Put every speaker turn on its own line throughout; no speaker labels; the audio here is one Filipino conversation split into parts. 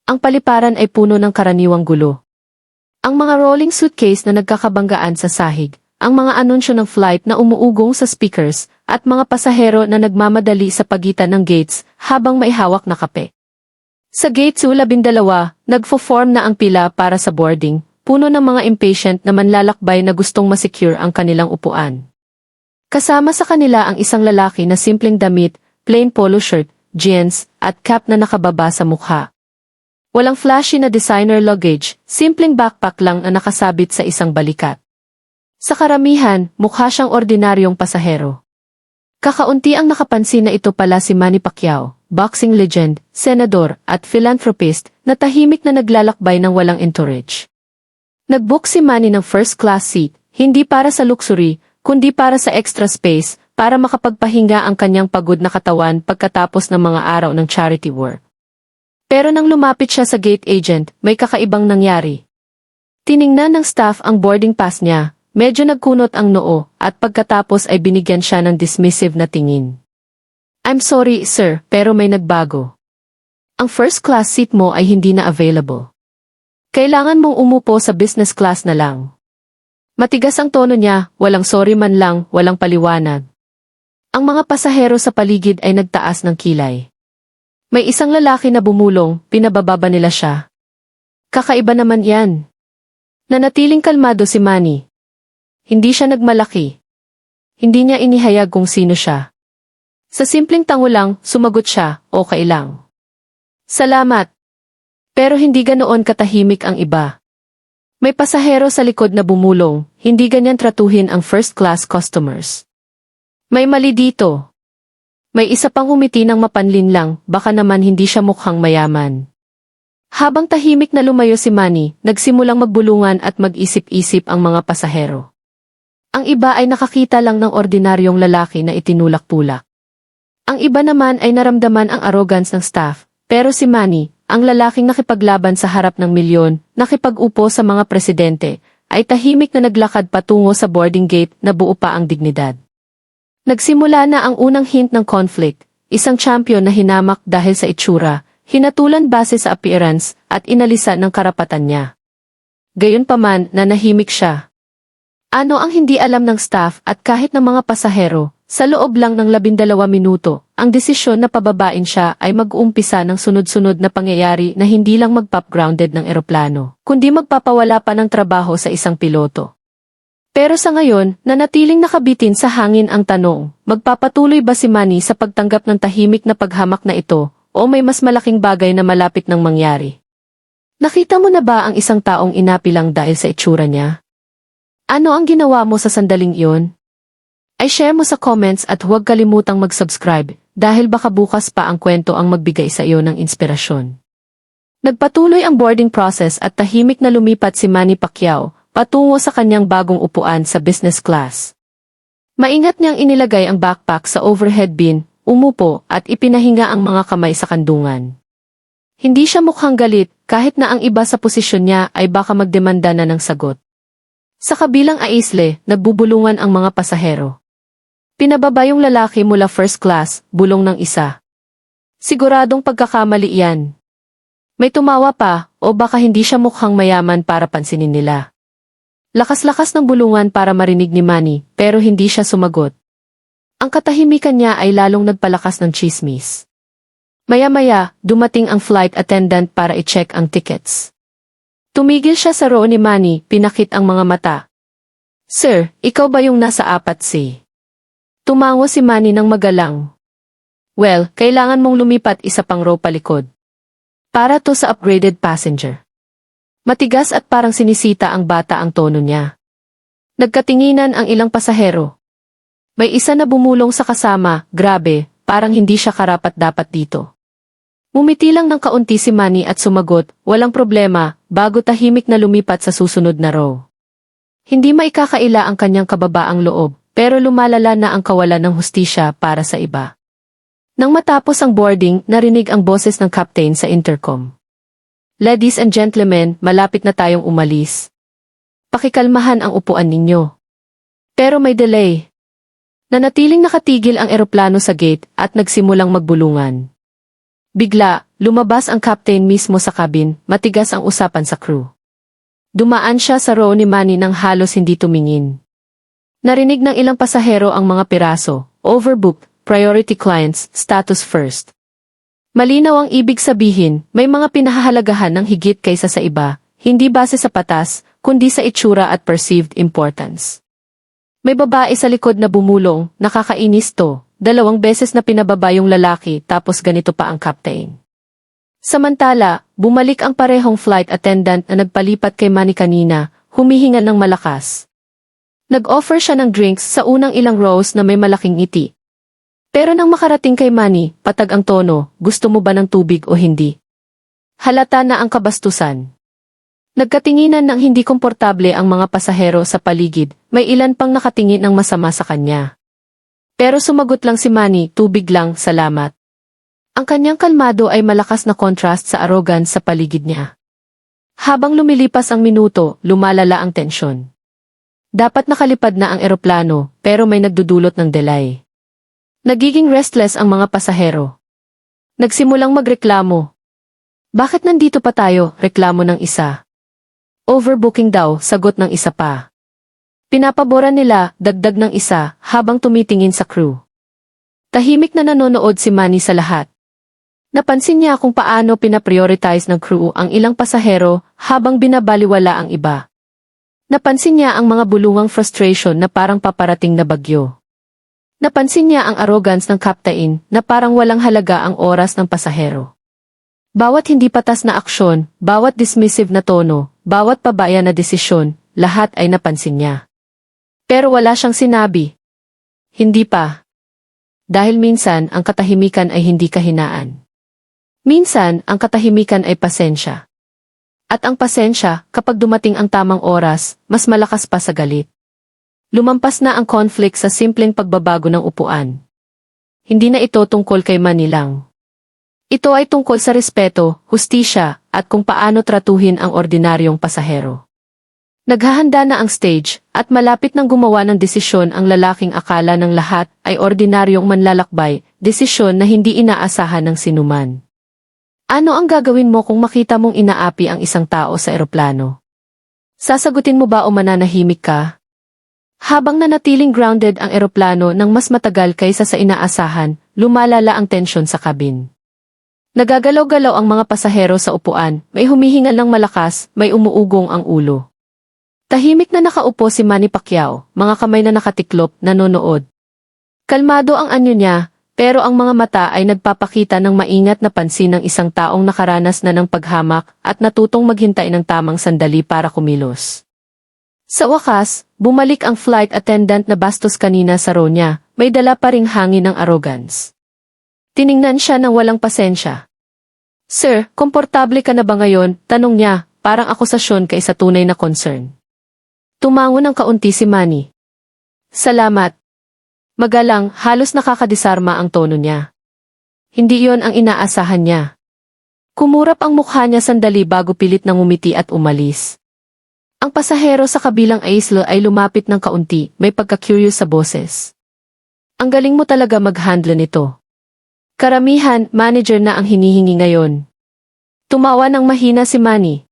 Ang paliparan ay puno ng karaniwang gulo. Ang mga rolling suitcase na nagkakabanggaan sa sahig, ang mga anunsyo ng flight na umuugong sa speakers, at mga pasahero na nagmamadali sa pagitan ng gates habang may hawak na kape. Sa gate 12, nagfo-form na ang pila para sa boarding, puno ng mga impatient na manlalakbay na gustong masecure ang kanilang upuan. Kasama sa kanila ang isang lalaki na simpleng damit, plain polo shirt, jeans, at cap na nakababa sa mukha. Walang flashy na designer luggage, simpleng backpack lang na nakasabit sa isang balikat. Sa karamihan, mukha siyang ordinaryong pasahero. Kakaunti ang nakapansin na ito pala si Manny Pacquiao, boxing legend, senador, at philanthropist na tahimik na naglalakbay ng walang entourage. Nag-book si Manny ng first-class seat, hindi para sa luxury, kundi para sa extra space, para makapagpahinga ang kanyang pagod na katawan pagkatapos ng mga araw ng charity work. Pero nang lumapit siya sa gate agent, may kakaibang nangyari. Tiningnan ng staff ang boarding pass niya, medyo nagkunot ang noo, at pagkatapos ay binigyan siya ng dismissive na tingin. "I'm sorry, sir, pero may nagbago. Ang first class seat mo ay hindi na available. Kailangan mong umupo sa business class na lang." Matigas ang tono niya, walang sorry man lang, walang paliwanag. Ang mga pasahero sa paligid ay nagtaas ng kilay. May isang lalaki na bumulong, pinabababa nila siya. Kakaiba naman yan. Nanatiling kalmado si Manny. Hindi siya nagmalaki. Hindi niya inihayag kung sino siya. Sa simpleng tango lang, sumagot siya, "Okay lang." "Salamat." Pero hindi ganoon katahimik ang iba. May pasahero sa likod na bumulong, hindi ganyan tratuhin ang first-class customers. May mali dito. May isa pang humiti ng mapanlin lang, baka naman hindi siya mukhang mayaman. Habang tahimik na lumayo si Manny, nagsimulang magbulungan at mag-isip-isip ang mga pasahero. Ang iba ay nakakita lang ng ordinaryong lalaki na itinulak-tulak. Ang iba naman ay naramdaman ang arrogance ng staff, pero si Manny, ang lalaking nakipaglaban sa harap ng milyon, nakipag-upo sa mga presidente, ay tahimik na naglakad patungo sa boarding gate na buo pa ang dignidad. Nagsimula na ang unang hint ng conflict, isang champion na hinamak dahil sa itsura, hinatulan base sa appearance, at inalisan ng karapatan niya. Gayunpaman, nanahimik siya. Ano ang hindi alam ng staff at kahit ng mga pasahero, sa loob lang ng 12 minuto, ang desisyon na pababain siya ay mag-uumpisa ng sunod-sunod na pangyayari na hindi lang mag-pop grounded ng eroplano, kundi magpapawala pa ng trabaho sa isang piloto. Pero sa ngayon, nanatiling nakabitin sa hangin ang tanong, magpapatuloy ba si Manny sa pagtanggap ng tahimik na paghamak na ito, o may mas malaking bagay na malapit ng mangyari? Nakita mo na ba ang isang taong inapi lang dahil sa itsura niya? Ano ang ginawa mo sa sandaling iyon? Ay share mo sa comments at huwag kalimutang mag-subscribe, dahil baka bukas pa ang kwento ang magbigay sa iyo ng inspirasyon. Nagpatuloy ang boarding process at tahimik na lumipat si Manny Pacquiao, patungo sa kanyang bagong upuan sa business class. Maingat niyang inilagay ang backpack sa overhead bin, umupo at ipinahinga ang mga kamay sa kandungan. Hindi siya mukhang galit kahit na ang iba sa posisyon niya ay baka magdemanda na ng sagot. Sa kabilang aisle, nagbubulungan ang mga pasahero. Pinababa yung lalaki mula first class, bulong ng isa. Siguradong pagkakamali yan. May tumawa pa, o baka hindi siya mukhang mayaman para pansinin nila. Lakas-lakas ng bulungan para marinig ni Manny, pero hindi siya sumagot. Ang katahimikan niya ay lalong nagpalakas ng chismis. Maya-maya, dumating ang flight attendant para i-check ang tickets. Tumigil siya sa row ni Manny, pinakit ang mga mata. "Sir, ikaw ba yung nasa 4C?" Tumango si Manny ng magalang. "Well, kailangan mong lumipat isa pang row palikod. Para to sa upgraded passenger." Matigas at parang sinisita ang bata ang tono niya. Nagkatinginan ang ilang pasahero. May isa na bumulong sa kasama, grabe, parang hindi siya karapat-dapat dito. Ngumiti lang ng kaunti si Manny at sumagot, walang problema, bago tahimik na lumipat sa susunod na row. Hindi maikakaila ang kanyang kababaang loob, pero lumalala na ang kawalan ng hustisya para sa iba. Nang matapos ang boarding, narinig ang boses ng captain sa intercom. "Ladies and gentlemen, malapit na tayong umalis. Pakikalmahan ang upuan ninyo." Pero may delay. Nanatiling nakatigil ang eroplano sa gate at nagsimulang magbulungan. Bigla, lumabas ang captain mismo sa cabin, matigas ang usapan sa crew. Dumaan siya sa row ni Manny nang halos hindi tumingin. Narinig ng ilang pasahero ang mga piraso, overbooked, priority clients, status first. Malinaw ang ibig sabihin, may mga pinahahalagahan ng higit kaysa sa iba, hindi base sa patas, kundi sa itsura at perceived importance. May babae sa likod na bumulong, nakakainis to, 2 beses na pinababa yung lalaki tapos ganito pa ang captain. Samantala, bumalik ang parehong flight attendant na nagpalipat kay Manny kanina, humihinga ng malakas. Nag-offer siya ng drinks sa unang ilang rows na may malaking ngiti. Pero nang makarating kay Manny, patag ang tono, gusto mo ba ng tubig o hindi? Halata na ang kabastusan. Nagkatinginan ng hindi komportable ang mga pasahero sa paligid, may ilan pang nakatingin ng masama sa kanya. Pero sumagot lang si Manny, tubig lang, salamat. Ang kanyang kalmado ay malakas na contrast sa arrogance sa paligid niya. Habang lumilipas ang minuto, lumalala ang tensyon. Dapat nakalipad na ang eroplano, pero may nagdudulot ng delay. Nagiging restless ang mga pasahero. Nagsimulang magreklamo. Bakit nandito pa tayo? Reklamo ng isa. Overbooking daw, sagot ng isa pa. Pinapaboran nila, dagdag ng isa, habang tumitingin sa crew. Tahimik na nanonood si Manny sa lahat. Napansin niya kung paano pinaprioritize ng crew ang ilang pasahero habang binabaliwala ang iba. Napansin niya ang mga bulungang frustration na parang paparating na bagyo. Napansin niya ang arrogance ng captain na parang walang halaga ang oras ng pasahero. Bawat hindi patas na aksyon, bawat dismissive na tono, bawat pabaya na desisyon, lahat ay napansin niya. Pero wala siyang sinabi. Hindi pa. Dahil minsan ang katahimikan ay hindi kahinaan. Minsan, ang katahimikan ay pasensya. At ang pasensya, kapag dumating ang tamang oras, mas malakas pa sa galit. Lumampas na ang conflict sa simpleng pagbabago ng upuan. Hindi na ito tungkol kay Manny lang. Ito ay tungkol sa respeto, hustisya, at kung paano tratuhin ang ordinaryong pasahero. Naghahanda na ang stage, at malapit nang gumawa ng desisyon ang lalaking akala ng lahat ay ordinaryong manlalakbay, desisyon na hindi inaasahan ng sinuman. Ano ang gagawin mo kung makita mong inaapi ang isang tao sa eroplano? Sasagutin mo ba o mananahimik ka? Habang nanatiling grounded ang eroplano ng mas matagal kaysa sa inaasahan, lumalala ang tensyon sa cabin. Nagagalaw-galaw ang mga pasahero sa upuan, may humihingal ng malakas, may umuugong ang ulo. Tahimik na nakaupo si Manny Pacquiao, mga kamay na nakatiklop, nanonood. Kalmado ang anyo niya, pero ang mga mata ay nagpapakita ng maingat na pansin ng isang taong nakaranas na ng paghamak at natutong maghintay ng tamang sandali para kumilos. Sa wakas, bumalik ang flight attendant na bastos kanina sa row niya, may dala pa ring hangin ng arrogance. Tiningnan siya ng walang pasensya. Sir, komportable ka na ba ngayon? Tanong niya, parang akusasyon kaysa tunay na concern. Tumango ng kaunti si Manny. Salamat. Magalang, halos nakakadisarma ang tono niya. Hindi iyon ang inaasahan niya. Kumurap ang mukha niya sandali bago pilit nang umiti at umalis. Ang pasahero sa kabilang aisle ay lumapit ng kaunti, may pagka-curious sa boses. Ang galing mo talaga mag-handle nito. Karamihan, manager na ang hinihingi ngayon. Tumawa ng mahina si Manny.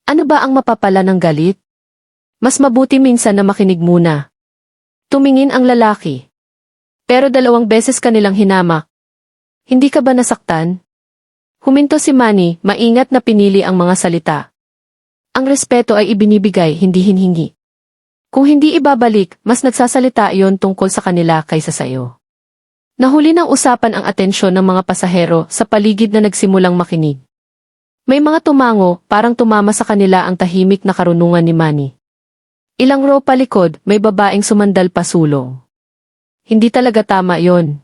Ano ba ang mapapala ng galit? Mas mabuti minsan na makinig muna. Tumingin ang lalaki. Pero 2 beses kanilang hinamak. Hindi ka ba nasaktan? Huminto si Manny, maingat na pinili ang mga salita. Ang respeto ay ibinibigay, hindi hinhingi. Kung hindi ibabalik, mas nagsasalita iyon tungkol sa kanila kaysa sa iyo. Nahuli ng usapan ang atensyon ng mga pasahero sa paligid na nagsimulang makinig. May mga tumango, parang tumama sa kanila ang tahimik na karunungan ni Manny. Ilang row palikod, may babaeng sumandal pasulong. Hindi talaga tama yon.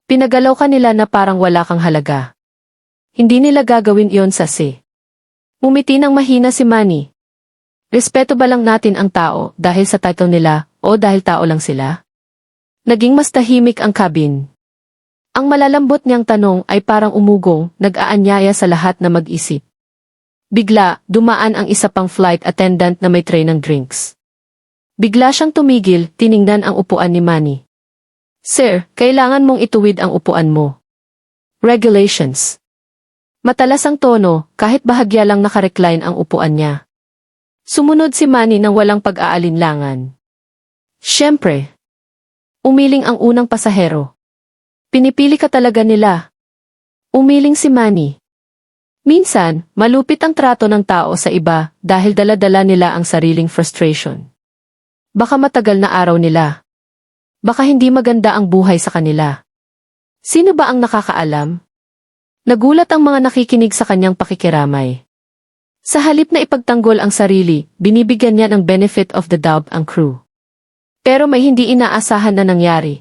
Pinagalaw ka nila na parang wala kang halaga. Hindi nila gagawin iyon sasi. Umiti ng mahina si Manny. Respeto ba lang natin ang tao dahil sa title nila o dahil tao lang sila? Naging mas tahimik ang cabin. Ang malalambot niyang tanong ay parang umugong, nag-aanyaya sa lahat na mag-isip. Bigla, dumaan ang isa pang flight attendant na may tray ng drinks. Bigla siyang tumigil, tiningnan ang upuan ni Manny. Sir, kailangan mong ituwid ang upuan mo. Regulations. Matalas ang tono, kahit bahagya lang nakarecline ang upuan niya. Sumunod si Manny nang walang pag-aalinlangan. Siyempre. Umiling ang unang pasahero. Pinipili ka talaga nila. Umiling si Manny. Minsan, malupit ang trato ng tao sa iba dahil dala-dala nila ang sariling frustration. Baka matagal na araw nila. Baka hindi maganda ang buhay sa kanila. Sino ba ang nakakaalam? Nagulat ang mga nakikinig sa kanyang pakikiramay. Sa halip na ipagtanggol ang sarili, binibigyan niya ng benefit of the doubt ang crew. Pero may hindi inaasahan na nangyari.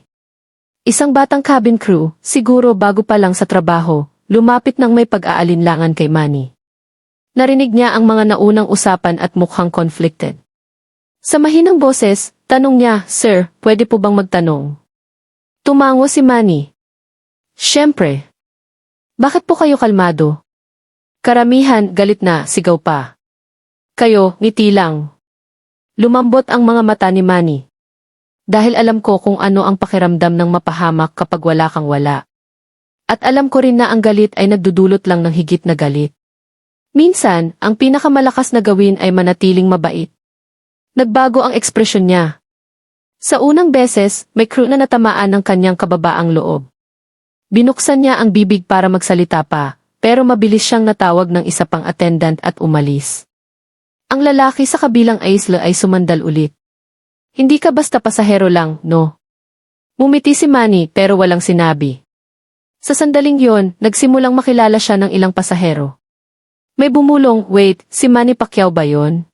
Isang batang cabin crew, siguro bago pa lang sa trabaho, lumapit nang may pag-aalinlangan kay Manny. Narinig niya ang mga naunang usapan at mukhang conflicted. Sa mahinang boses, tanong niya, "Sir, pwede po bang magtanong?" Tumango si Manny. Siyempre. Bakit po kayo kalmado? Karamihan, galit na, sigaw pa. Kayo, ngiti lang. Lumambot ang mga mata ni Manny. Dahil alam ko kung ano ang pakiramdam ng mapahamak kapag wala kang wala. At alam ko rin na ang galit ay nagdudulot lang ng higit na galit. Minsan, ang pinakamalakas na gawin ay manatiling mabait. Nagbago ang ekspresyon niya. Sa unang beses, may crew na natamaan ng kanyang kababaang loob. Binuksan niya ang bibig para magsalita pa, pero mabilis siyang natawag ng isa pang attendant at umalis. Ang lalaki sa kabilang aisle ay sumandal ulit. Hindi ka basta pasahero lang, no? Mumiti si Manny pero walang sinabi. Sa sandaling yon, nagsimulang makilala siya ng ilang pasahero. May bumulong, "Wait, si Manny Pacquiao ba yon?"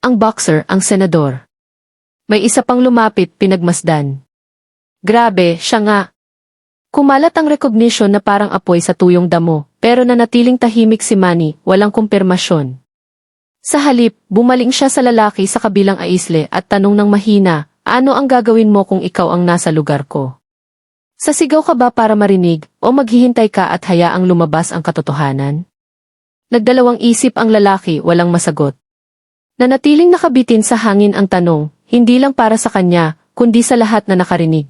Ang boxer, ang senador. May isa pang lumapit, pinagmasdan. Grabe, siya nga. Kumalat ang recognition na parang apoy sa tuyong damo, pero nanatiling tahimik si Manny, walang kumpirmasyon. Sa halip, bumaling siya sa lalaki sa kabilang aisle at tanong ng mahina, "Ano ang gagawin mo kung ikaw ang nasa lugar ko? Sasigaw ka ba para marinig, o maghihintay ka at hayaang lumabas ang katotohanan?" Nagdalawang isip ang lalaki, walang masagot. Nanatiling nakabitin sa hangin ang tanong, hindi lang para sa kanya, kundi sa lahat na nakarinig.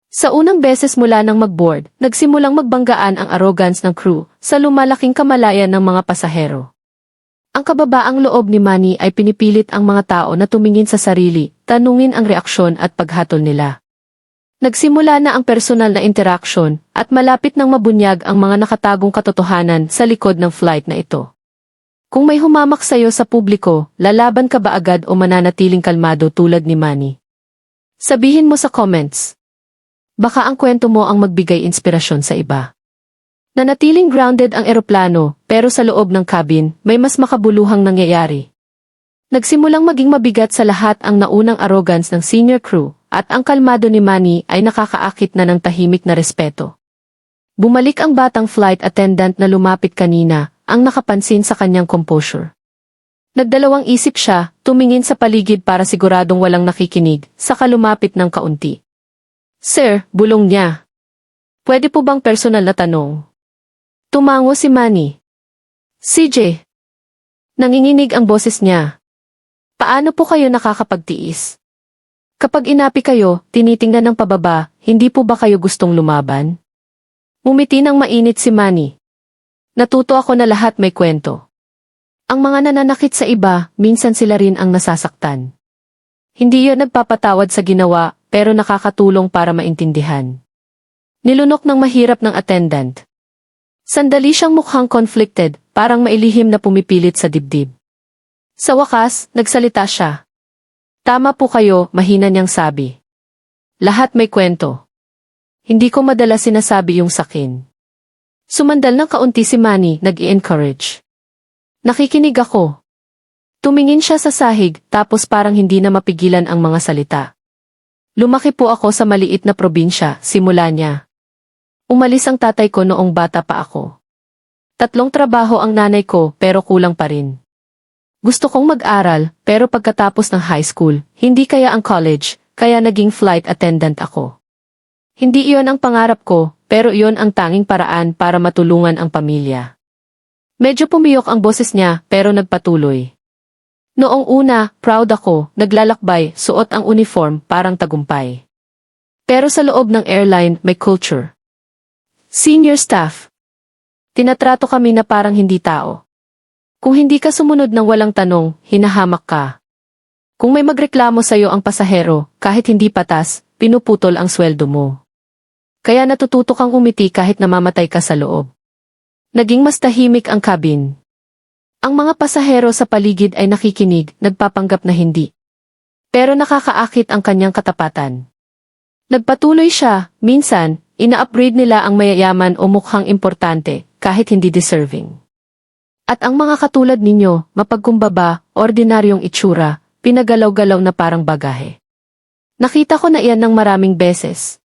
Sa unang beses mula nang mag-board, nagsimulang magbanggaan ang arrogance ng crew sa lumalaking kamalayan ng mga pasahero. Ang kababaang loob ni Manny ay pinipilit ang mga tao na tumingin sa sarili, tanungin ang reaksyon at paghatol nila. Nagsimula na ang personal na interaksyon at malapit nang mabunyag ang mga nakatagong katotohanan sa likod ng flight na ito. Kung may humamak sa'yo sa publiko, lalaban ka ba agad o mananatiling kalmado tulad ni Manny? Sabihin mo sa comments. Baka ang kwento mo ang magbigay inspirasyon sa iba. Nanatiling grounded ang eroplano, pero sa loob ng cabin, may mas makabuluhang nangyayari. Nagsimulang maging mabigat sa lahat ang naunang arrogance ng senior crew, at ang kalmado ni Manny ay nakakaakit na ng tahimik na respeto. Bumalik ang batang flight attendant na lumapit kanina, ang nakapansin sa kanyang composure. Nagdalawang isip siya, tumingin sa paligid para siguradong walang nakikinig, saka lumapit ng kaunti. "Sir," bulong niya. "Pwede po bang personal na tanong?" Tumango si Manny. "CJ." Nanginginig ang boses niya. "Paano po kayo nakakapagtiis? Kapag inapi kayo, tinitingnan ng pababa, hindi po ba kayo gustong lumaban?" Umiti ng mainit si Manny. "Natuto ako na lahat may kwento. Ang mga nananakit sa iba, minsan sila rin ang nasasaktan. Hindi yon nagpapatawad sa ginawa, pero nakakatulong para maintindihan." Nilunok ng mahirap ng attendant. Sandali siyang mukhang conflicted, parang mailihim na pumipilit sa dibdib. Sa wakas, nagsalita siya. "Tama po kayo," mahina niyang sabi. "Lahat may kwento. Hindi ko madalas sinasabi yung sakin." Sumandal ng kaunti si Manny, nag-i-encourage. "Nakikinig ako." Tumingin siya sa sahig, tapos parang hindi na mapigilan ang mga salita. "Lumaki po ako sa maliit na probinsya," simula niya. "Umalis ang tatay ko noong bata pa ako. 3 trabaho ang nanay ko, pero kulang pa rin. Gusto kong mag-aral, pero pagkatapos ng high school, hindi kaya ang college, kaya naging flight attendant ako. Hindi iyon ang pangarap ko, pero iyon ang tanging paraan para matulungan ang pamilya." Medyo pumiyok ang boses niya, pero nagpatuloy. "Noong una, proud ako, naglalakbay, suot ang uniform, parang tagumpay. Pero sa loob ng airline, may culture. Senior staff. Tinatrato kami na parang hindi tao. Kung hindi ka sumunod ng walang tanong, hinahamak ka. Kung may magreklamo sa'yo ang pasahero, kahit hindi patas, pinuputol ang sweldo mo. Kaya natututo kang umiti kahit namamatay ka sa loob. Naging mas tahimik ang cabin. Ang mga pasahero sa paligid ay nakikinig, nagpapanggap na hindi. Pero nakakaakit ang kanyang katapatan. Nagpatuloy siya, minsan, ina-upgrade nila ang mayayaman o mukhang importante, kahit hindi deserving. At ang mga katulad ninyo, mapagkumbaba, ordinaryong itsura, pinagalaw-galaw na parang bagahe. Nakita ko na iyan ng maraming beses.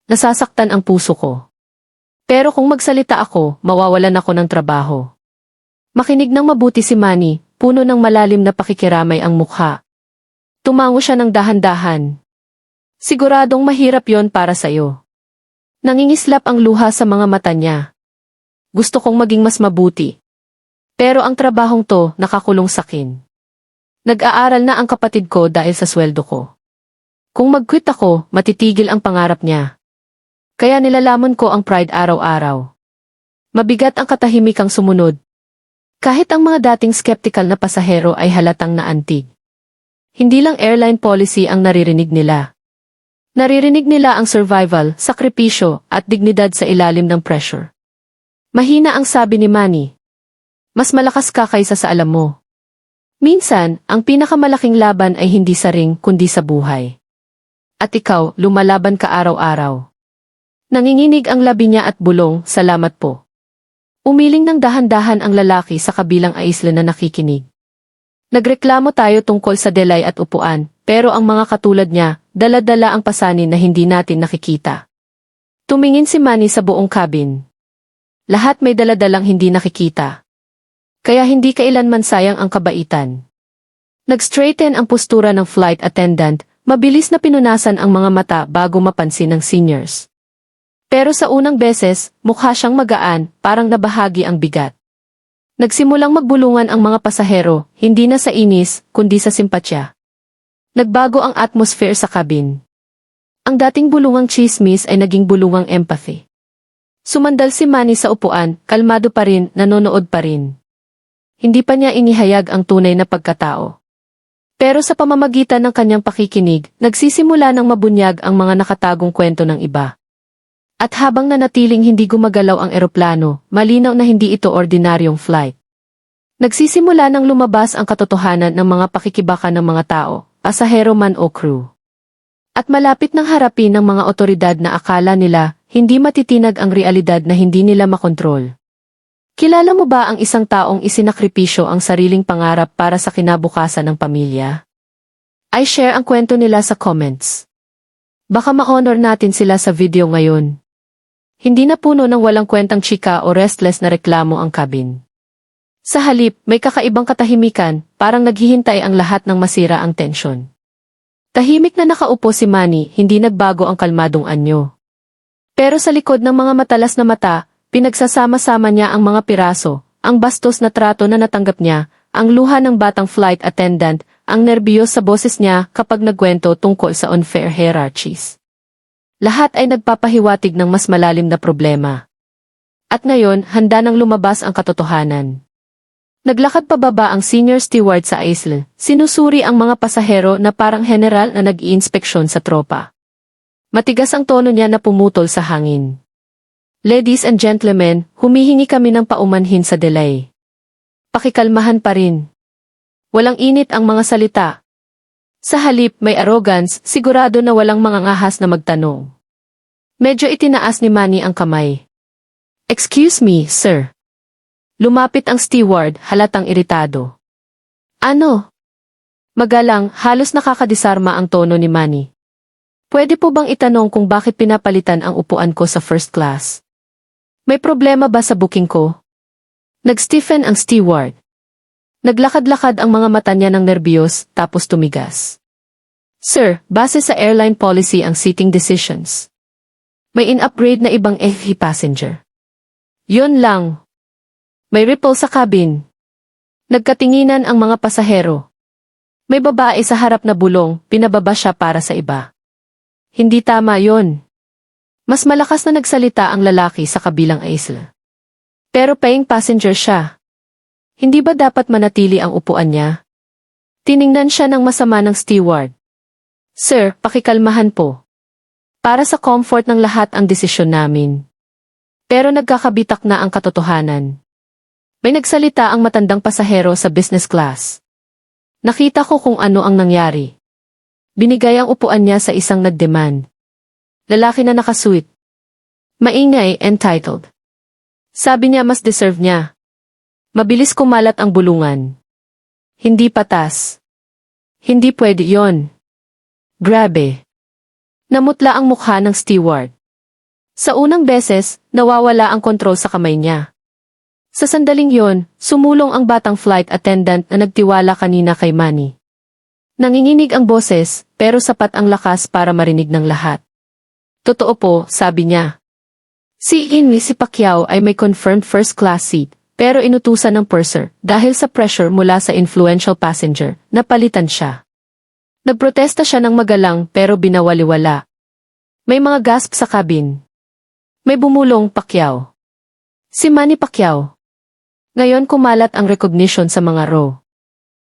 Nasasaktan ang puso ko. Pero kung magsalita ako, mawawalan ako ng trabaho. Makinig ng mabuti si Manny, puno ng malalim na pakikiramay ang mukha. Tumango siya ng dahan-dahan. Siguradong mahirap yon para sa'yo. Nangingislap ang luha sa mga mata niya. Gusto kong maging mas mabuti. Pero ang trabahong to, nakakulong sakin. Nag-aaral na ang kapatid ko dahil sa sweldo ko. Kung mag-quit ako, matitigil ang pangarap niya. Kaya nilalamon ko ang pride araw-araw. Mabigat ang katahimikang sumunod. Kahit ang mga dating skeptical na pasahero ay halatang naantig. Hindi lang airline policy ang naririnig nila. Naririnig nila ang survival, sakripisyo, at dignidad sa ilalim ng pressure. Mahina ang sabi ni Manny. Mas malakas ka kaysa sa alam mo. Minsan, ang pinakamalaking laban ay hindi sa ring kundi sa buhay. At ikaw, lumalaban ka araw-araw. Nanginginig ang labi niya at bulong, salamat po. Umiling ng dahan-dahan ang lalaki sa kabilang isla na nakikinig. Nagreklamo tayo tungkol sa delay at upuan, pero ang mga katulad niya, dala-dala ang pasanin na hindi natin nakikita. Tumingin si Manny sa buong cabin. Lahat may dala-dalang hindi nakikita. Kaya hindi kailanman sayang ang kabaitan. Nag-straighten ang postura ng flight attendant, mabilis na pinunasan ang mga mata bago mapansin ng seniors. Pero sa unang beses, mukha siyang magaan, parang nabahagi ang bigat. Nagsimulang magbulungan ang mga pasahero, hindi na sa inis, kundi sa simpatya. Nagbago ang atmosphere sa cabin. Ang dating bulungang chismis ay naging bulungang empathy. Sumandal si Manny sa upuan, kalmado pa rin, nanonood pa rin. Hindi pa niya inihayag ang tunay na pagkatao. Pero sa pamamagitan ng kanyang pakikinig, nagsisimula ng mabunyag ang mga nakatagong kwento ng iba. At habang nanatiling hindi gumagalaw ang eroplano, malinaw na hindi ito ordinaryong flight. Nagsisimula ng lumabas ang katotohanan ng mga pakikibaka ng mga tao, pasahero man o crew. At malapit nang harapin ng mga otoridad na akala nila, hindi matitinag ang realidad na hindi nila makontrol. Kilala mo ba ang isang taong isinakripisyo ang sariling pangarap para sa kinabukasan ng pamilya? I share ang kwento nila sa comments. Baka ma-honor natin sila sa video ngayon. Hindi na puno ng walang kwentang chika o restless na reklamo ang cabin. Sa halip, may kakaibang katahimikan, parang naghihintay ang lahat ng masira ang tensyon. Tahimik na nakaupo si Manny, hindi nagbago ang kalmadong anyo. Pero sa likod ng mga matalas na mata, pinagsasama-sama niya ang mga piraso, ang bastos na trato na natanggap niya, ang luha ng batang flight attendant, ang nerbiyos sa boses niya kapag nagkwento tungkol sa unfair hierarchies. Lahat ay nagpapahiwatig ng mas malalim na problema. At ngayon, handa nang lumabas ang katotohanan. Naglakad pababa ang senior steward sa isla, sinusuri ang mga pasahero na parang general na nag-iinspeksyon sa tropa. Matigas ang tono niya na pumutol sa hangin. Ladies and gentlemen, humihingi kami ng paumanhin sa delay. Pakikalmahan pa rin. Walang init ang mga salita. Sa halip may arrogance, sigurado na walang mga ngahas na magtanong. Medyo itinaas ni Manny ang kamay. Excuse me, sir. Lumapit ang steward, halatang iritado. Ano? Magalang, halos nakakadisarma ang tono ni Manny. Pwede po bang itanong kung bakit pinapalitan ang upuan ko sa first class? May problema ba sa booking ko? Nag-stiffen ang steward. Naglakad-lakad ang mga mata niya ng nerbiyos, tapos tumigas. Sir, base sa airline policy ang seating decisions. May in-upgrade na ibang FE passenger. Yun lang. May ripple sa cabin. Nagkatinginan ang mga pasahero. May babae sa harap na bulong, pinababa siya para sa iba. Hindi tama yon. Mas malakas na nagsalita ang lalaki sa kabilang aisle. Pero paying passenger siya. Hindi ba dapat manatili ang upuan niya? Tiningnan siya ng masama ng steward. Sir, pakikalmahan po. Para sa comfort ng lahat ang desisyon namin. Pero nagkakabitak na ang katotohanan. May nagsalita ang matandang pasahero sa business class. Nakita ko kung ano ang nangyari. Binigay ang upuan niya sa isang nagdemand. Lalaki na nakasuit. Maingay, entitled. Sabi niya mas deserve niya. Mabilis kumalat ang bulungan. Hindi patas. Hindi pwede yon. Grabe. Namutla ang mukha ng steward. Sa unang beses, nawawala ang kontrol sa kamay niya. Sa sandaling yon, sumulong ang batang flight attendant na nagtiwala kanina kay Manny. Nanginginig ang boses, pero sapat ang lakas para marinig ng lahat. Totoo po, sabi niya. Si Pacquiao ay may confirmed first class seat, pero inutusan ng purser dahil sa pressure mula sa influential passenger, napalitan siya. Nagprotesta siya ng magalang pero binawaliwala. May mga gasp sa cabin. May bumulong Pacquiao. Si Manny Pacquiao. Ngayon kumalat ang recognition sa mga row.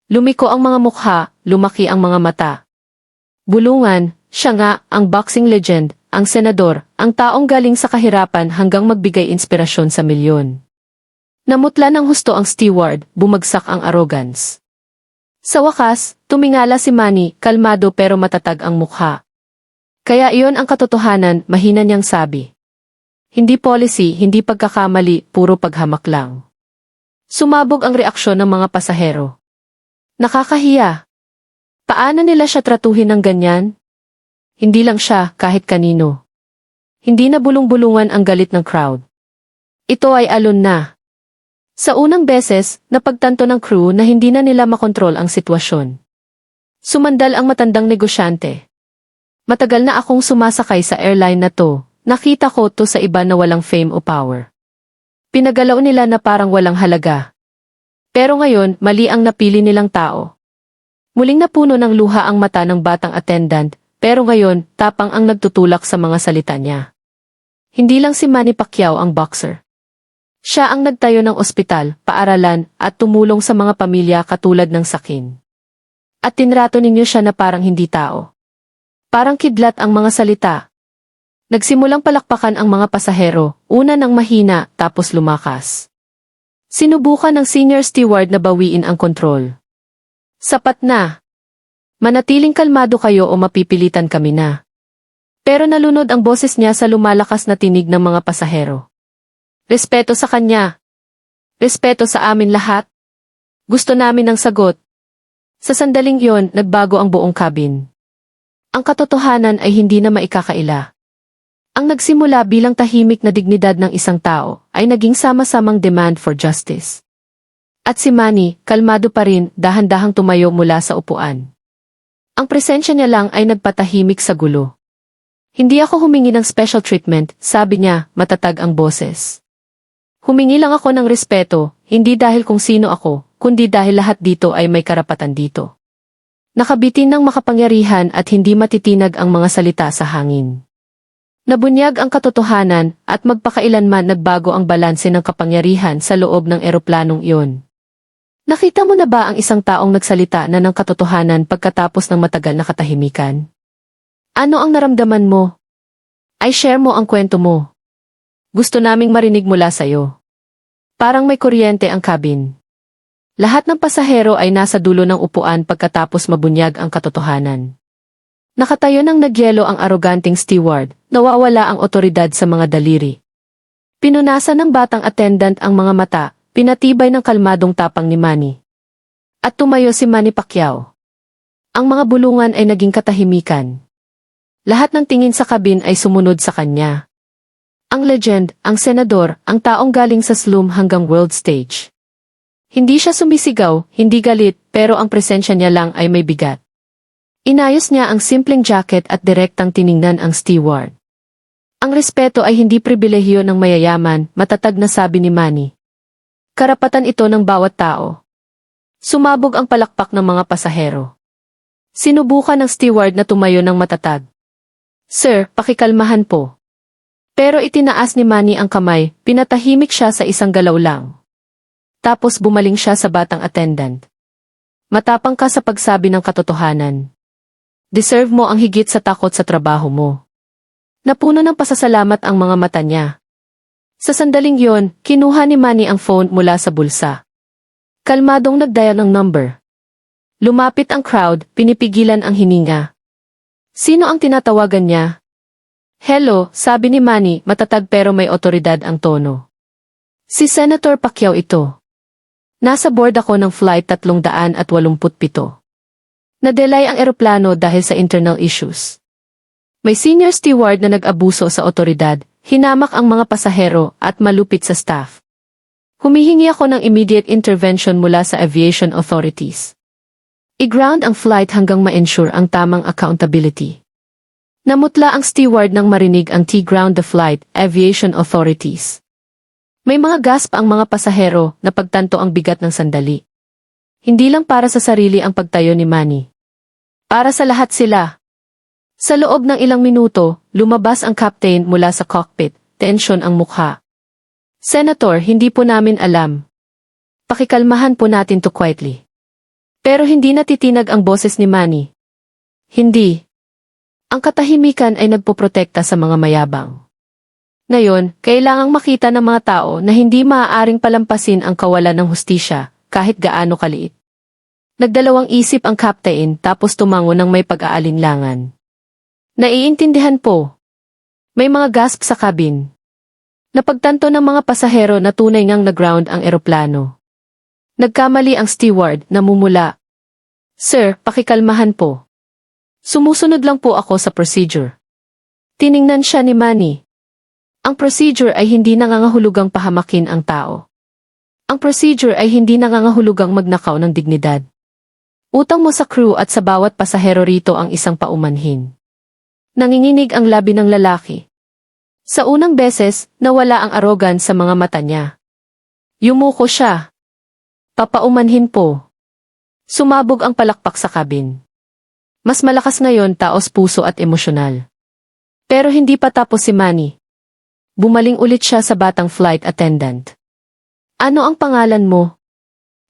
Lumiko ang mga mukha, lumaki ang mga mata. Bulungan, siya nga, ang boxing legend, ang senador, ang taong galing sa kahirapan hanggang magbigay inspirasyon sa milyon. Namutla ng husto ang steward, bumagsak ang arrogance. Sa wakas, tumingala si Manny, kalmado pero matatag ang mukha. Kaya iyon ang katotohanan, mahina niyang sabi. Hindi policy, hindi pagkakamali, puro paghamak lang. Sumabog ang reaksyon ng mga pasahero. Nakakahiya. Paano nila siya tratuhin ng ganyan? Hindi lang siya, kahit kanino. Hindi na bulong-bulungan ang galit ng crowd. Ito ay alon na. Sa unang beses, napagtanto ng crew na hindi na nila makontrol ang sitwasyon. Sumandal ang matandang negosyante. Matagal na akong sumasakay sa airline na to, nakita ko to sa iba na walang fame o power. Pinagalaw nila na parang walang halaga. Pero ngayon, mali ang napili nilang tao. Muling napuno ng luha ang mata ng batang attendant, pero ngayon, tapang ang nagtutulak sa mga salita niya. Hindi lang si Manny Pacquiao ang boxer. Siya ang nagtayo ng ospital, paaralan, at tumulong sa mga pamilya katulad ng Sakin. At tinrato ninyo siya na parang hindi tao. Parang kidlat ang mga salita. Nagsimulang palakpakan ang mga pasahero, una ng mahina, tapos lumakas. Sinubukan ng senior steward na bawiin ang kontrol. Sapat na. Manatiling kalmado kayo o mapipilitan kami na. Pero nalunod ang boses niya sa lumalakas na tinig ng mga pasahero. Respeto sa kanya. Respeto sa amin lahat. Gusto namin ng sagot. Sa sandaling yon, nagbago ang buong cabin. Ang katotohanan ay hindi na maikakaila. Ang nagsimula bilang tahimik na dignidad ng isang tao ay naging sama-samang demand for justice. At si Manny, kalmado pa rin, dahan-dahang tumayo mula sa upuan. Ang presensya niya lang ay nagpatahimik sa gulo. Hindi ako humingi ng special treatment, sabi niya, matatag ang boses. Humingi lang ako ng respeto, hindi dahil kung sino ako, kundi dahil lahat dito ay may karapatan dito. Nakabitin ng makapangyarihan at hindi matitinag ang mga salita sa hangin. Nabunyag ang katotohanan at magpakailanman nagbago ang balanse ng kapangyarihan sa loob ng eroplanong iyon. Nakita mo na ba ang isang taong nagsalita na ng katotohanan pagkatapos ng matagal na katahimikan? Ano ang naramdaman mo? Ay share mo ang kwento mo. Gusto naming marinig mula sa'yo. Parang may kuryente ang cabin. Lahat ng pasahero ay nasa dulo ng upuan pagkatapos mabunyag ang katotohanan. Nakatayo ng nagyelo ang aroganting steward, nawawala ang otoridad sa mga daliri. Pinunasan ng batang attendant ang mga mata, pinatibay ng kalmadong tapang ni Manny. At tumayo si Manny Pacquiao. Ang mga bulungan ay naging katahimikan. Lahat ng tingin sa kabin ay sumunod sa kanya. Ang legend, ang senador, ang taong galing sa slum hanggang world stage. Hindi siya sumisigaw, hindi galit, pero ang presensya niya lang ay may bigat. Inayos niya ang simpleng jacket at direktang tiningnan ang steward. Ang respeto ay hindi pribilehiyo ng mayayaman, matatag na sabi ni Manny. Karapatan ito ng bawat tao. Sumabog ang palakpak ng mga pasahero. Sinubukan ng steward na tumayo ng matatag. Sir, pakikalmahan po. Pero itinaas ni Manny ang kamay, pinatahimik siya sa isang galaw lang. Tapos bumaling siya sa batang attendant. Matapang ka sa pagsabi ng katotohanan. Deserve mo ang higit sa takot sa trabaho mo. Napuno ng pasasalamat ang mga mata niya. Sa sandaling yon, kinuha ni Manny ang phone mula sa bulsa. Kalmadong nagdial ng number. Lumapit ang crowd, pinipigilan ang hininga. Sino ang tinatawagan niya? Hello, sabi ni Manny, matatag pero may otoridad ang tono. Si Senator Pacquiao ito. Nasa board ako ng flight 387. Nadelay ang eroplano dahil sa internal issues. May senior steward na nag-abuso sa otoridad, hinamak ang mga pasahero at malupit sa staff. Humihingi ako ng immediate intervention mula sa aviation authorities. I-ground ang flight hanggang ma-ensure ang tamang accountability. Namutla ang steward nang marinig ang T-ground the flight, aviation authorities. May mga gasp ang mga pasahero na pagtanto ang bigat ng sandali. Hindi lang para sa sarili ang pagtayo ni Manny. Para sa lahat sila. Sa loob ng ilang minuto, lumabas ang captain mula sa cockpit, tensyon ang mukha. Senator, hindi po namin alam. Pakikalmahan po natin to quietly. Pero hindi natitinag ang boses ni Manny. Hindi. Ang katahimikan ay nagpoprotekta sa mga mayabang. Ngayon, kailangang makita ng mga tao na hindi maaaring palampasin ang kawalan ng hustisya, kahit gaano kaliit. Nagdalawang isip ang captain tapos tumango ng may pag-aalinlangan. Naiintindihan po. May mga gasp sa cabin. Napagtanto ng mga pasahero na tunay ngang nag-ground ang eroplano. Nagkamali ang steward, namumula. Sir, pakikalmahan po. Sumusunod lang po ako sa procedure. Tiningnan siya ni Manny. Ang procedure ay hindi nangangahulugang pahamakin ang tao. Ang procedure ay hindi nangangahulugang magnakaw ng dignidad. Utang mo sa crew at sa bawat pasahero rito ang isang paumanhin. Nanginginig ang labi ng lalaki. Sa unang beses, nawala ang arogan sa mga mata niya. Yumuko siya. Papaumanhin po. Sumabog ang palakpak sa cabin. Mas malakas ngayon taos puso at emosyonal. Pero hindi pa tapos si Manny. Bumaling ulit siya sa batang flight attendant. Ano ang pangalan mo?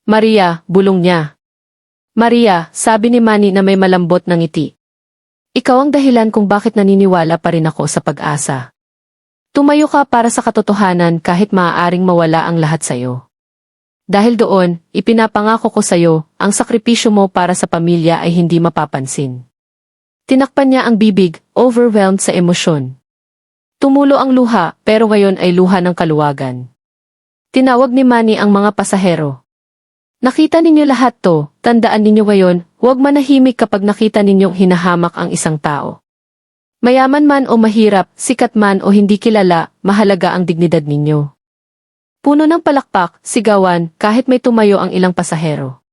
Maria, bulong niya. Maria, sabi ni Manny na may malambot na ngiti. Ikaw ang dahilan kung bakit naniniwala pa rin ako sa pag-asa. Tumayo ka para sa katotohanan kahit maaaring mawala ang lahat sa'yo. Dahil doon, ipinapangako ko sa'yo, ang sakripisyo mo para sa pamilya ay hindi mapapansin. Tinakpan niya ang bibig, overwhelmed sa emosyon. Tumulo ang luha, pero ngayon ay luha ng kaluwagan. Tinawag ni Manny ang mga pasahero. Nakita ninyo lahat to, tandaan ninyo ngayon, huwag manahimik kapag nakita ninyong hinahamak ang isang tao. Mayaman man o mahirap, sikat man o hindi kilala, mahalaga ang dignidad ninyo. Puno ng palakpak, sigawan, kahit may tumayo ang ilang pasahero.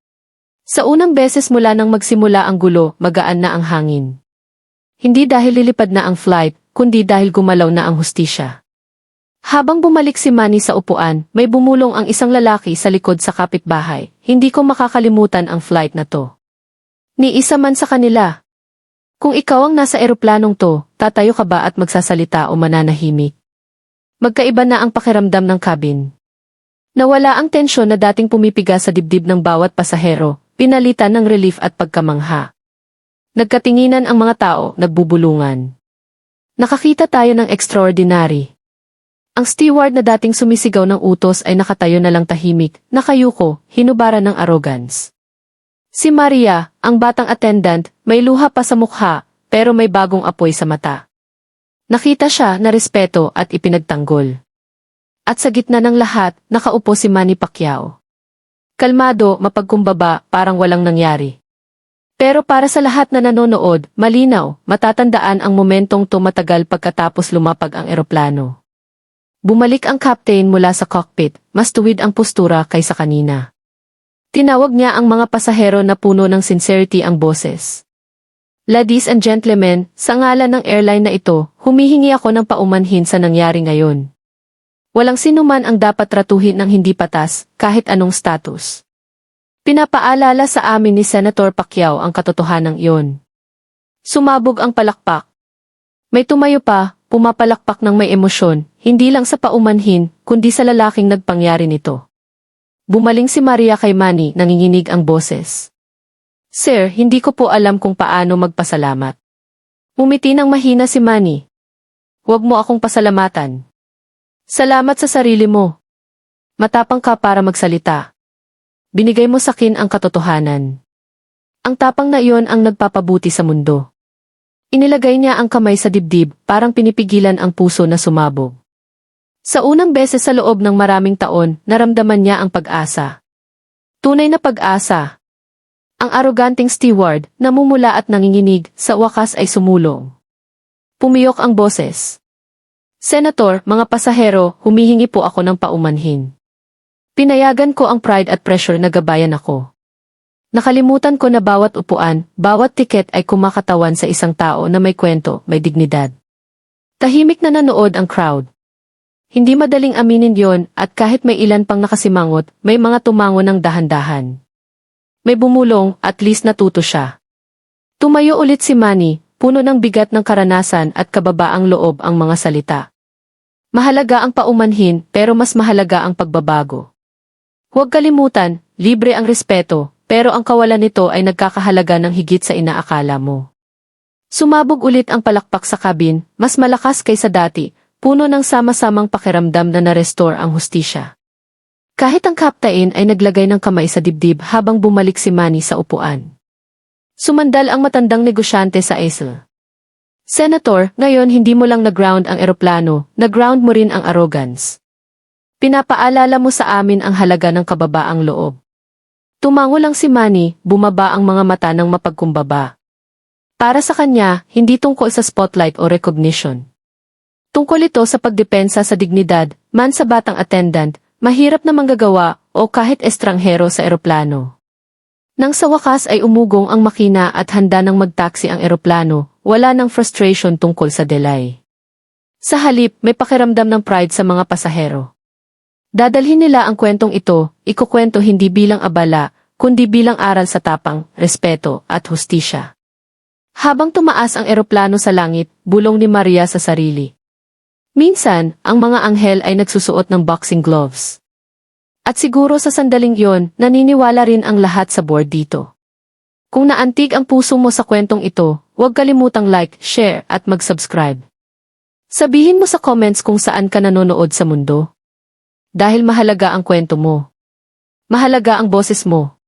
Sa unang beses mula nang magsimula ang gulo, magaan na ang hangin. Hindi dahil lilipad na ang flight, kundi dahil gumalaw na ang hustisya. Habang bumalik si Manny sa upuan, may bumulong ang isang lalaki sa likod sa kapitbahay. Hindi ko makakalimutan ang flight na to. Ni isa man sa kanila. Kung ikaw ang nasa eroplanong to, tatayo ka ba at magsasalita o mananahimik? Magkaiba na ang pakiramdam ng cabin. Nawala ang tensyon na dating pumipiga sa dibdib ng bawat pasahero, pinalitan ng relief at pagkamangha. Nagkatinginan ang mga tao, nagbubulungan. Nakakita tayo ng extraordinary. Ang steward na dating sumisigaw ng utos ay nakatayo na lang tahimik, nakayuko, hinubaran ng arrogance. Si Maria, ang batang attendant, may luha pa sa mukha, pero may bagong apoy sa mata. Nakita siya na respeto at ipinagtanggol. At sa gitna ng lahat, nakaupo si Manny Pacquiao. Kalmado, mapagkumbaba, parang walang nangyari. Pero para sa lahat na nanonood, malinaw, matatandaan ang momentong tumatagal pagkatapos lumapag ang eroplano. Bumalik ang captain mula sa cockpit, mas tuwid ang postura kaysa kanina. Tinawag niya ang mga pasahero na puno ng sincerity ang boses. Ladies and gentlemen, sa ngalan ng airline na ito, humihingi ako ng paumanhin sa nangyari ngayon. Walang sinuman ang dapat tratuhin ng hindi patas, kahit anong status. Pinapaalala sa amin ni Senator Pacquiao ang katotohanang iyon. Sumabog ang palakpak. May tumayo pa, pumapalakpak ng may emosyon, hindi lang sa paumanhin, kundi sa lalaking nagpangyari nito. Bumaling si Maria kay Manny, nanginginig ang boses. Sir, hindi ko po alam kung paano magpasalamat. Umiti ng mahina si Manny. Huwag mo akong pasalamatan. Salamat sa sarili mo. Matapang ka para magsalita. Binigay mo sa akin ang katotohanan. Ang tapang na iyon ang nagpapabuti sa mundo. Inilagay niya ang kamay sa dibdib, parang pinipigilan ang puso na sumabog. Sa unang beses sa loob ng maraming taon, naramdaman niya ang pag-asa. Tunay na pag-asa. Ang aroganting steward, namumula at nanginginig, sa wakas ay sumulong. Pumiyok ang boses. Senator, mga pasahero, humihingi po ako ng paumanhin. Pinayagan ko ang pride at pressure na gabayan ako. Nakalimutan ko na bawat upuan, bawat tiket ay kumakatawan sa isang tao na may kwento, may dignidad. Tahimik na nanood ang crowd. Hindi madaling aminin yon at kahit may ilan pang nakasimangot, may mga tumango ng dahan-dahan. May bumulong, at least natuto siya. Tumayo ulit si Manny, puno ng bigat ng karanasan at kababaang loob ang mga salita. Mahalaga ang paumanhin pero mas mahalaga ang pagbabago. Huwag kalimutan, libre ang respeto, pero ang kawalan nito ay nagkakahalaga ng higit sa inaakala mo. Sumabog ulit ang palakpak sa kabin, mas malakas kaysa dati, puno ng sama-samang pakiramdam na na-restore ang hustisya. Kahit ang kaptain ay naglagay ng kamay sa dibdib habang bumalik si Manny sa upuan. Sumandal ang matandang negosyante sa easel. Senator, ngayon hindi mo lang na-ground ang eroplano, na-ground mo rin ang arrogance. Pinapaalala mo sa amin ang halaga ng kababaang loob. Tumango lang si Manny, bumaba ang mga mata ng mapagkumbaba. Para sa kanya, hindi tungkol sa spotlight o recognition. Tungkol ito sa pagdepensa sa dignidad, man sa batang attendant, mahirap na manggagawa, o kahit estranghero sa eroplano. Nang sa wakas ay umugong ang makina at handa nang magtaksi ang eroplano, wala nang frustration tungkol sa delay. Sa halip, may pakiramdam ng pride sa mga pasahero. Dadalhin nila ang kwentong ito, ikukwento hindi bilang abala, kundi bilang aral sa tapang, respeto, at hustisya. Habang tumaas ang eroplano sa langit, bulong ni Maria sa sarili. Minsan, ang mga anghel ay nagsusuot ng boxing gloves. At siguro sa sandaling yon, naniniwala rin ang lahat sa board dito. Kung naantig ang puso mo sa kwentong ito, huwag kalimutang like, share, at mag-subscribe. Sabihin mo sa comments kung saan ka nanonood sa mundo. Dahil mahalaga ang kwento mo. Mahalaga ang boses mo.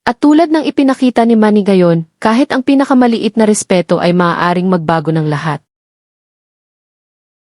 At tulad ng ipinakita ni Manny ngayon, kahit ang pinakamaliit na respeto ay maaaring magbago ng lahat.